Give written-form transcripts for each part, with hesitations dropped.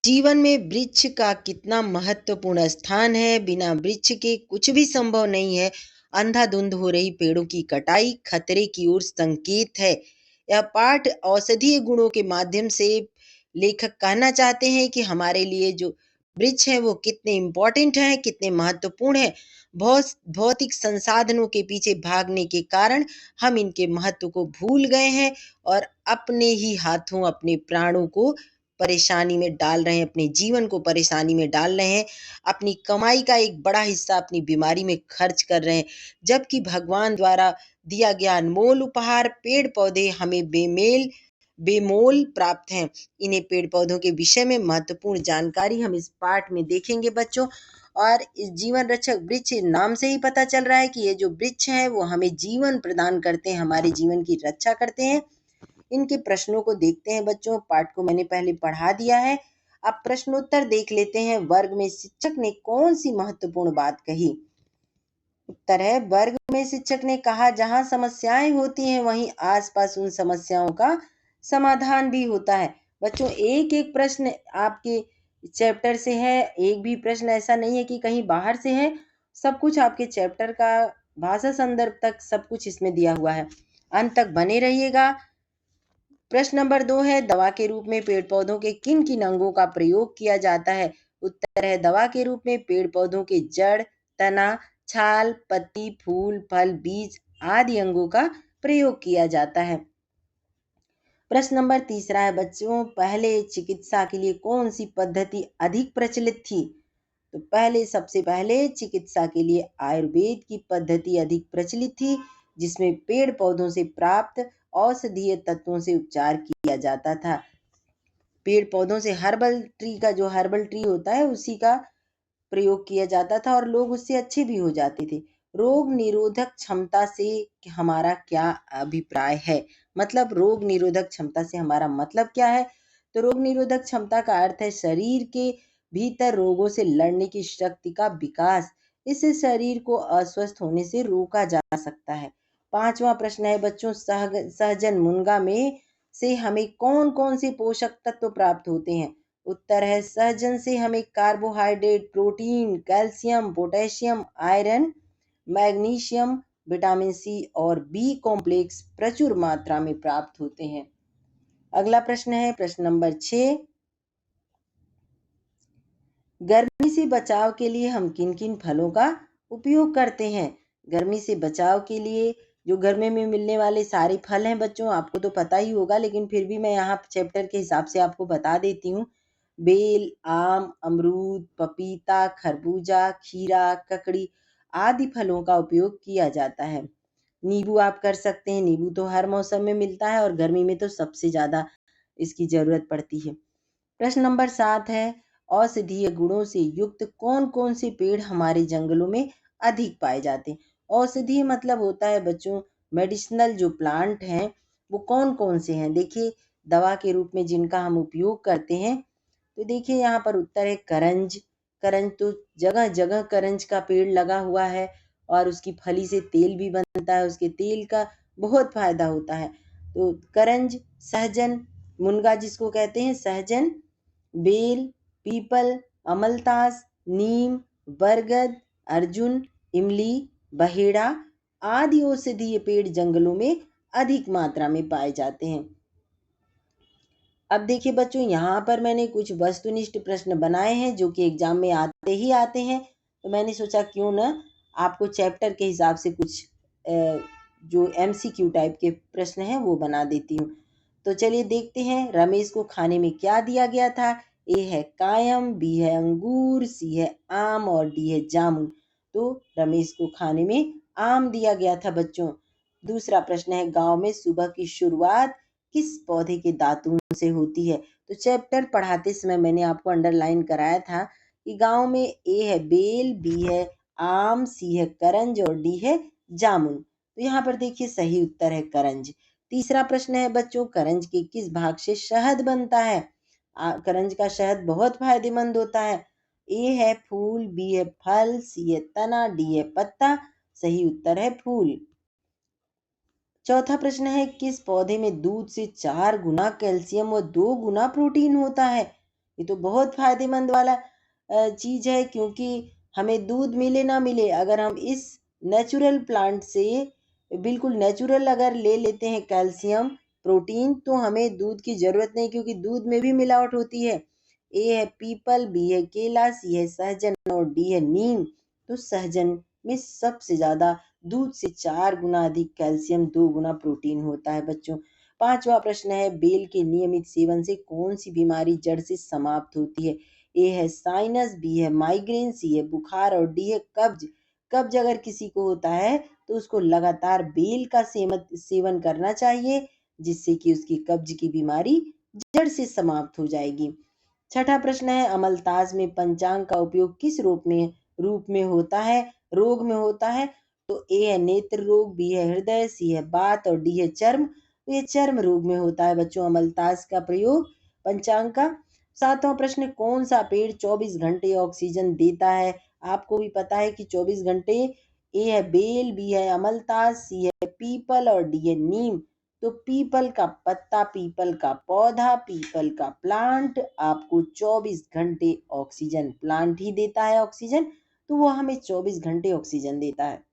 जीवन में वृक्ष का कितना महत्वपूर्ण स्थान है। बिना वृक्ष के कुछ भी संभव नहीं है। अंधाधुंध हो रही पेड़ों की कटाई खतरे की ओर संकेत है। यह पाठ औषधीय गुणों के माध्यम से लेखक कहना चाहते हैं कि हमारे लिए जो वृक्ष है वो कितने इम्पोर्टेंट है, कितने महत्वपूर्ण है। बहुत भौतिक संसाधनों के पीछे भागने के कारण हम इनके महत्व को भूल गए हैं और अपने ही हाथों अपने प्राणों को परेशानी में डाल रहे हैं, अपने जीवन को परेशानी में डाल रहे हैं, अपनी कमाई का एक बड़ा हिस्सा अपनी बीमारी में खर्च कर रहे हैं। जबकि भगवान द्वारा दिया गया अनमोल उपहार पेड़ पौधे हमें बेमोल प्राप्त हैं। इन्हें पेड़ पौधों के विषय में महत्वपूर्ण जानकारी हम इस पाठ में देखेंगे बच्चों। और इस जीवन रक्षक वृक्ष नाम से ही पता चल रहा है कि ये जो वृक्ष है वो हमें जीवन प्रदान करते हैं, हमारे जीवन की रक्षा करते हैं। इनके प्रश्नों को देखते हैं बच्चों। पाठ को मैंने पहले पढ़ा दिया है। अब प्रश्नोत्तर देख लेते हैं। वर्ग में शिक्षक ने कौन सी महत्वपूर्ण बात कही? उत्तर है, वर्ग में शिक्षक ने कहा जहां समस्याएं होती हैं वहीं आसपास उन समस्याओं का समाधान भी होता है। बच्चों एक एक प्रश्न आपके चैप्टर से है, एक भी प्रश्न ऐसा नहीं है कि कहीं बाहर से है। सब कुछ आपके चैप्टर का भाषा संदर्भ तक सब कुछ इसमें दिया हुआ है। अंत तक बने रहिएगा। प्रश्न नंबर 2 है, दवा के रूप में पेड़ पौधों के किन किन अंगों का प्रयोग किया जाता है? उत्तर है, दवा के रूप में पेड़ पौधों के जड़, तना, छाल, पत्ती, फूल, फल, बीज आदि अंगों का प्रयोग किया जाता है। प्रश्न नंबर 3 है बच्चों, पहले चिकित्सा के लिए कौन सी पद्धति अधिक प्रचलित थी? तो सबसे पहले चिकित्सा के लिए आयुर्वेद की पद्धति अधिक प्रचलित थी, जिसमें पेड़ पौधों से प्राप्त औषधीय तत्वों से उपचार किया जाता था। पेड़ पौधों से हर्बल ट्री होता है उसी का प्रयोग किया जाता था और लोग उससे अच्छे भी हो जाते थे। रोग निरोधक क्षमता से हमारा क्या अभिप्राय है? मतलब रोग निरोधक क्षमता से हमारा मतलब क्या है? तो रोग निरोधक क्षमता का अर्थ है शरीर के भीतर रोगों से लड़ने की शक्ति का विकास। इससे शरीर को अस्वस्थ होने से रोका जा सकता है। 5वां प्रश्न है बच्चों, सहजन मुनगा में से हमें कौन कौन से पोषक तत्व प्राप्त होते हैं? उत्तर है, सहजन से हमें carbohydrate, protein, calcium, potassium, iron, magnesium, vitamin C और बी कॉम्प्लेक्स प्रचुर मात्रा में प्राप्त होते हैं। अगला प्रश्न है प्रश्न नंबर 6, गर्मी से बचाव के लिए हम किन किन फलों का उपयोग करते हैं? गर्मी से बचाव के लिए जो गर्मी में मिलने वाले सारे फल हैं बच्चों, आपको तो पता ही होगा, लेकिन फिर भी मैं यहाँ चैप्टर के हिसाब से आपको बता देती हूँ। बेल, आम, अमरूद, पपीता, खरबूजा, खीरा, ककड़ी आदि फलों का उपयोग किया जाता है। नींबू आप कर सकते हैं। नींबू तो हर मौसम में मिलता है और गर्मी में तो सबसे ज्यादा इसकी जरूरत पड़ती है। प्रश्न नंबर 7 है, औषधीय गुणों से युक्त कौन कौन से पेड़ हमारे जंगलों में अधिक पाए जाते हैं? औषधीय मतलब होता है बच्चों मेडिसिनल जो प्लांट हैं वो कौन कौन से हैं? देखिए, दवा के रूप में जिनका हम उपयोग करते हैं, तो देखिए यहाँ पर उत्तर है करंज। करंज तो जगह जगह करंज का पेड़ लगा हुआ है और उसकी फली से तेल भी बनता है, उसके तेल का बहुत फायदा होता है। तो करंज, सहजन, मुनगा जिसको कहते हैं सहजन, बेल, पीपल, अमलतास, नीम, बरगद, अर्जुन, इमली, बहेड़ा आदि औषधीय पेड़ जंगलों में अधिक मात्रा में पाए जाते हैं। अब देखिए बच्चों, यहाँ पर मैंने कुछ वस्तुनिष्ठ प्रश्न बनाए हैं जो कि एग्जाम में आते ही आते हैं। तो मैंने सोचा क्यों ना आपको चैप्टर के हिसाब से कुछ जो MCQ टाइप के प्रश्न हैं वो बना देती हूँ। तो चलिए देखते हैं, रमेश को खाने में क्या दिया गया था? ए है कायम, बी है अंगूर, सी है आम और डी है जामुन। तो रमेश को खाने में आम दिया गया था बच्चों। दूसरा प्रश्न है, गांव में सुबह की शुरुआत किस पौधे के दातुन से होती है? तो चैप्टर पढ़ाते समय मैंने आपको अंडरलाइन कराया था कि गांव में ए है बेल, बी है आम, सी है करंज और डी है जामुन। तो यहाँ पर देखिए सही उत्तर है करंज। तीसरा प्रश्न है बच्चों, करंज के किस भाग से शहद बनता है? करंज का शहद बहुत फायदेमंद होता है। ए है फूल, बी है फल, सी है तना, डी है पत्ता। सही उत्तर है फूल। चौथा प्रश्न है, किस पौधे में दूध से 4 गुना कैल्शियम व 2 गुना प्रोटीन होता है? ये तो बहुत फायदेमंद वाला चीज है, क्योंकि हमें दूध मिले ना मिले, अगर हम इस नेचुरल प्लांट से बिल्कुल नेचुरल अगर ले लेते हैं कैल्शियम प्रोटीन, तो हमें दूध की जरूरत नहीं, क्योंकि दूध में भी मिलावट होती है। ए है पीपल, बी है केला, सी है सहजन और डी है नीम। तो सहजन में सबसे ज्यादा दूध से 4 गुना अधिक कैल्शियम, 2 गुना प्रोटीन होता है बच्चों। पांचवा प्रश्न है, बेल के नियमित सेवन से कौन सी बीमारी जड़ से समाप्त होती है? ए है साइनस, बी है माइग्रेन, सी है बुखार और डी है कब्ज। कब्ज अगर किसी को होता है तो उसको लगातार बेल का सेवन करना चाहिए, जिससे कि उसकी कब्ज की बीमारी जड़ से समाप्त हो जाएगी। छठा प्रश्न है, अमलताज में पंचांग का उपयोग किस रूप में होता है, रोग में होता है? तो ए है नेत्र रोग, बी है हृदय, सी है बात और डी है चर्म। तो ये चर्म रोग में होता है बच्चों अमलताज का प्रयोग, पंचांग का। सातवां प्रश्न, कौन सा पेड़ 24 घंटे ऑक्सीजन देता है? आपको भी पता है कि 24 घंटे। ए है बेल, बी है अमलतास, सी है पीपल और डी है नीम। तो पीपल का पत्ता, पीपल का पौधा, पीपल का प्लांट आपको 24 घंटे ऑक्सीजन, प्लांट ही देता है ऑक्सीजन, तो वो हमें 24 घंटे ऑक्सीजन देता है।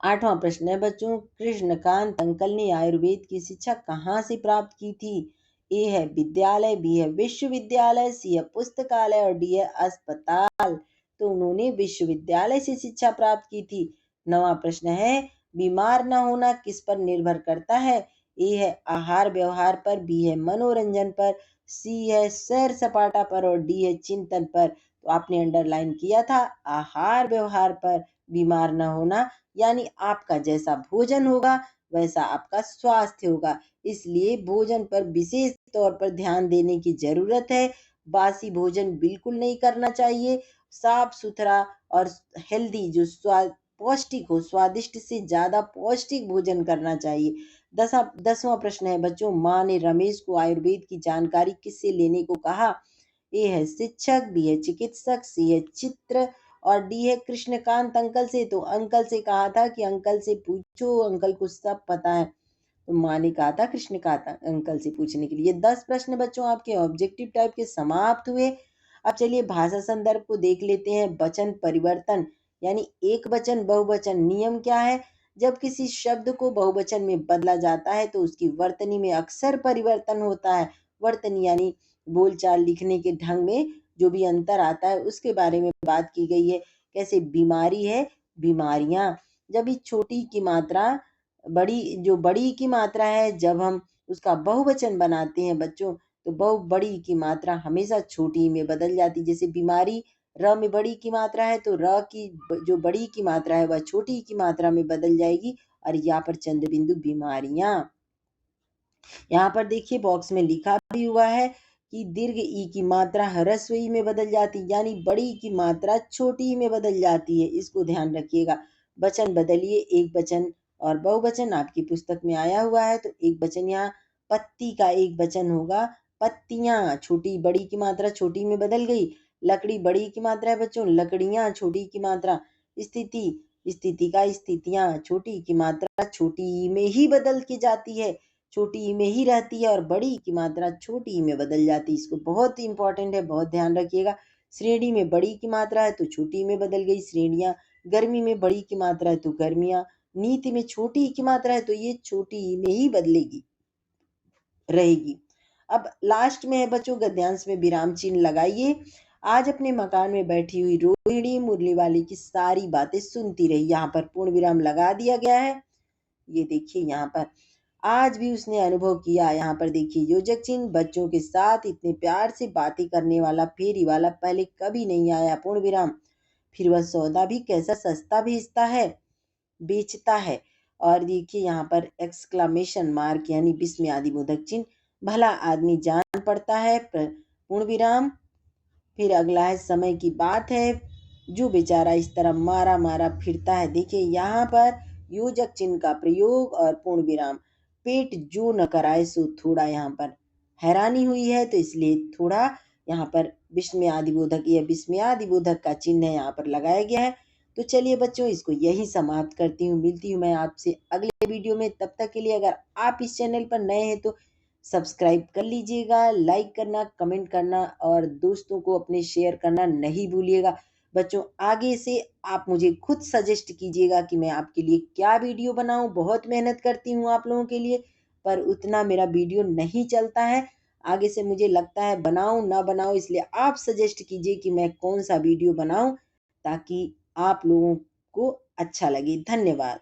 आठवां प्रश्न है बच्चों, कृष्णकांत अंकल ने आयुर्वेद की शिक्षा कहाँ से प्राप्त की थी? ए है विद्यालय, बी है विश्वविद्यालय, सी है पुस्तकालय और डी है अस्पताल। तो उन्होंने विश्वविद्यालय से शिक्षा प्राप्त की थी। नवा प्रश्न है, बीमार न होना किस पर निर्भर करता है? ए है आहार व्यवहार पर, बी है मनोरंजन पर, सी है सैर सपाटा पर और डी है चिंतन पर। तो आपने अंडरलाइन किया था आहार व्यवहार पर बीमार न होना, यानी आपका जैसा भोजन होगा वैसा आपका स्वास्थ्य होगा, इसलिए भोजन पर विशेष तौर पर ध्यान देने की जरूरत है। बासी भोजन बिल्कुल नहीं करना चाहिए, साफ सुथरा और हेल्दी, जो स्वाद पौष्टिक हो, स्वादिष्ट से ज्यादा पौष्टिक भोजन करना चाहिए। 10वां प्रश्न है बच्चों, माँ ने रमेश को आयुर्वेद की जानकारी किससे लेने को कहा? ए है शिक्षक, बी है चिकित्सक, सी है चित्र और डी है कृष्णकांत अंकल से। तो अंकल से कहा था कि अंकल से पूछो, अंकल को सब पता है। तो माँ ने कहा था कृष्णकांत अंकल से पूछने के लिए। 10 प्रश्न बच्चों आपके ऑब्जेक्टिव टाइप के समाप्त हुए। अब चलिए भाषा संदर्भ को देख लेते हैं। वचन परिवर्तन यानी एक वचन बहुवचन नियम क्या है? जब किसी शब्द को बहुवचन में बदला जाता है तो उसकी वर्तनी में अक्सर परिवर्तन होता है। वर्तनी यानी बोलचाल, लिखने के ढंग में जो भी अंतर आता है उसके बारे में बात की गई है। कैसे बीमारी है, बीमारियां। जब इस छोटी की मात्रा बड़ी की मात्रा है, जब हम उसका बहुवचन बनाते हैं बच्चों, तो बड़ी की मात्रा हमेशा छोटी में बदल जाती। जैसे बीमारी र में बड़ी की मात्रा है तो र की जो बड़ी की मात्रा है वह छोटी की मात्रा में बदल जाएगी। और यहाँ पर चंद्र बिंदु बीमारियां। यहाँ पर देखिए बॉक्स में लिखा भी हुआ है कि दीर्घ ई की मात्रा ह्रस्व ई में बदल जाती, यानी बड़ी की मात्रा छोटी में बदल जाती है, इसको ध्यान रखिएगा। वचन बदलिए, एक वचन और बहुवचन आपकी पुस्तक में आया हुआ है। तो एक वचन यहाँ पत्ती का एक वचन होगा पत्तियां, छोटी बड़ी की मात्रा छोटी में बदल गई। लकड़ी बड़ी की मात्रा है बच्चों, लकड़ियां छोटी की मात्रा। स्थिति, स्थिति का स्थितियां, छोटी की मात्रा छोटी में ही बदल के जाती है, छोटी में ही रहती है और बड़ी की मात्रा छोटी में बदल जाती है। इसको बहुत इंपॉर्टेंट है, बहुत ध्यान रखिएगा। श्रेणी में बड़ी की मात्रा है तो छोटी में बदल गई श्रेणियां। गर्मी में बड़ी की मात्रा है तो गर्मियां। नीति में छोटी की मात्रा है तो ये छोटी में ही बदलेगी, रहेगी। अब लास्ट में है बच्चों गद्यांश में विराम चिन्ह लगाइए। आज अपने मकान में बैठी हुई रोहिणी मुरली वाली की सारी बातें सुनती रही, यहाँ पर पूर्ण विराम लगा दिया गया है। ये देखिए यहाँ पर आज भी उसने अनुभव किया। यहाँ पर देखिए योजक चिन्ह, बच्चों के साथ इतने प्यार से बातें करने वाला फेरी वाला पहले कभी नहीं आया, पूर्ण विराम। फिर वह सौदा भी कैसा सस्ता भेजता है, बेचता है। और देखिए यहाँ पर एक्सक्लामेशन मार्क यानी विस्मयादि बोधक चिन्ह, भला आदमी जान पड़ता है, पूर्ण विराम। फिर अगला है समय की बात है, जो बेचारा इस तरह मारा मारा फिरता है। देखिए यहाँ पर योजक चिन्ह का प्रयोग और पूर्ण विराम। पेट जो न कराए सो थोड़ा, यहाँ पर हैरानी हुई है तो इसलिए थोड़ा यहाँ पर विस्मयादिबोधक या विस्मयादिबोधक का चिन्ह यहाँ पर लगाया गया है। तो चलिए बच्चों इसको यही समाप्त करती हूँ, मिलती हूँ मैं आपसे अगले वीडियो में। तब तक के लिए अगर आप इस चैनल पर नए हैं तो सब्सक्राइब कर लीजिएगा, लाइक करना, कमेंट करना और दोस्तों को अपने शेयर करना नहीं भूलिएगा। बच्चों, आगे से आप मुझे खुद सजेस्ट कीजिएगा कि मैं आपके लिए क्या वीडियो बनाऊँ। बहुत मेहनत करती हूँ आप लोगों के लिए, पर उतना मेरा वीडियो नहीं चलता है। आगे से मुझे लगता है बनाऊँ, ना बनाऊँ, इसलिए आप सजेस्ट कीजिए कि मैं कौन-सा वीडियो बनाऊँ, ताकि आप लोगों को अच्छा लगे। धन्यवाद।